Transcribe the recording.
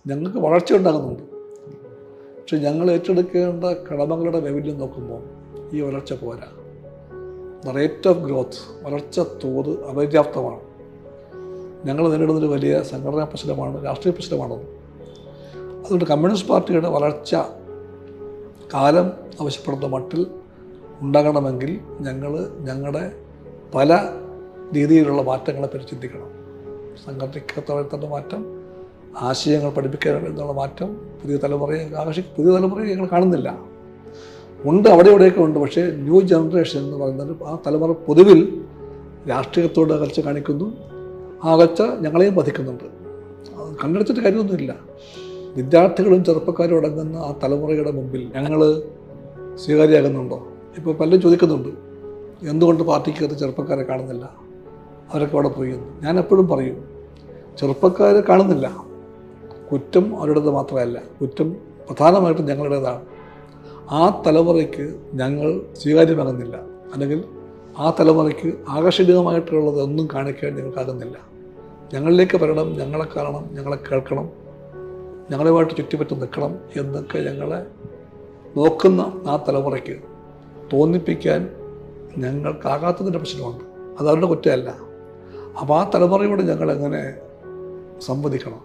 ഞങ്ങൾക്ക് വളർച്ച ഉണ്ടാകുന്നുണ്ട്. പക്ഷെ ഞങ്ങൾ ഏറ്റെടുക്കേണ്ട കടമകളുടെ വൈവിധ്യം നോക്കുമ്പോൾ ഈ വളർച്ച പോരാ. ദ റേറ്റ് ഓഫ് ഗ്രോത്ത്, വളർച്ച തോത് അപര്യാപ്തമാണ്. ഞങ്ങൾ നേരിടുന്നൊരു വലിയ സംഘടനാ പ്രശ്നമാണ്, രാഷ്ട്രീയ പ്രശ്നമാണത്. അതുകൊണ്ട് കമ്മ്യൂണിസ്റ്റ് പാർട്ടിയുടെ വളർച്ച കാലം ആവശ്യപ്പെടുന്ന മട്ടിൽ ഉണ്ടാകണമെങ്കിൽ ഞങ്ങളുടെ പല രീതിയിലുള്ള മാറ്റങ്ങളെപ്പറ്റി ചിന്തിക്കണം. സംഘടനയ്ക്കകത്തുള്ള മാറ്റം, ആശയങ്ങൾ പഠിപ്പിക്കാൻ എന്നുള്ള മാറ്റം, പുതിയ തലമുറയെ ഞങ്ങൾ കാണുന്നില്ല. ഉണ്ട്, അവിടെ ഇവിടെയൊക്കെ ഉണ്ട്. പക്ഷേ ന്യൂ ജനറേഷൻ എന്ന് പറയുന്നത് ആ തലമുറ പൊതുവിൽ രാഷ്ട്രീയത്തോട് അകൽച്ച കാണിക്കുന്നു. ആ അകൽച്ച ഞങ്ങളെയും ബാധിക്കുന്നുണ്ട്. അത് കണ്ടെടുത്തിട്ട് കാര്യമൊന്നുമില്ല. വിദ്യാർത്ഥികളും ചെറുപ്പക്കാരും അടങ്ങുന്ന ആ തലമുറയുടെ മുമ്പിൽ ഞങ്ങൾ സ്വീകാര്യമാകുന്നുണ്ടോ? ഇപ്പോൾ പലരും ചോദിക്കുന്നുണ്ട്, എന്തുകൊണ്ട് പാർട്ടിക്കകത്ത് ചെറുപ്പക്കാരെ കാണുന്നില്ല, അവരൊക്കെ അവിടെ പോയി എന്ന്. ഞാൻ എപ്പോഴും പറയും, ചെറുപ്പക്കാരെ കാണുന്നില്ല. കുറ്റം അവരുടേത് മാത്രമല്ല, കുറ്റം പ്രധാനമായിട്ടും ഞങ്ങളുടേതാണ്. ആ തലമുറയ്ക്ക് ഞങ്ങൾ സ്വീകാര്യമാകുന്നില്ല, അല്ലെങ്കിൽ ആ തലമുറയ്ക്ക് ആകർഷണീയമായിട്ടുള്ളത് ഒന്നും കാണിക്കാൻ ഞങ്ങൾക്കാകുന്നില്ല. ഞങ്ങളിലേക്ക് വരണം, ഞങ്ങളെ കാണണം, ഞങ്ങളെ കേൾക്കണം, ഞങ്ങളുമായിട്ട് ചുറ്റിപ്പറ്റി നിൽക്കണം എന്നൊക്കെ ഞങ്ങളെ നോക്കുന്ന ആ തലമുറയ്ക്ക് തോന്നിപ്പിക്കാൻ ഞങ്ങൾക്കാകാത്തതിൻ്റെ പ്രശ്നമുണ്ട്. അത് അവരുടെ കുറ്റമല്ല. അപ്പോൾ ആ തലമുറയോട് ഞങ്ങളെങ്ങനെ സംവദിക്കണം?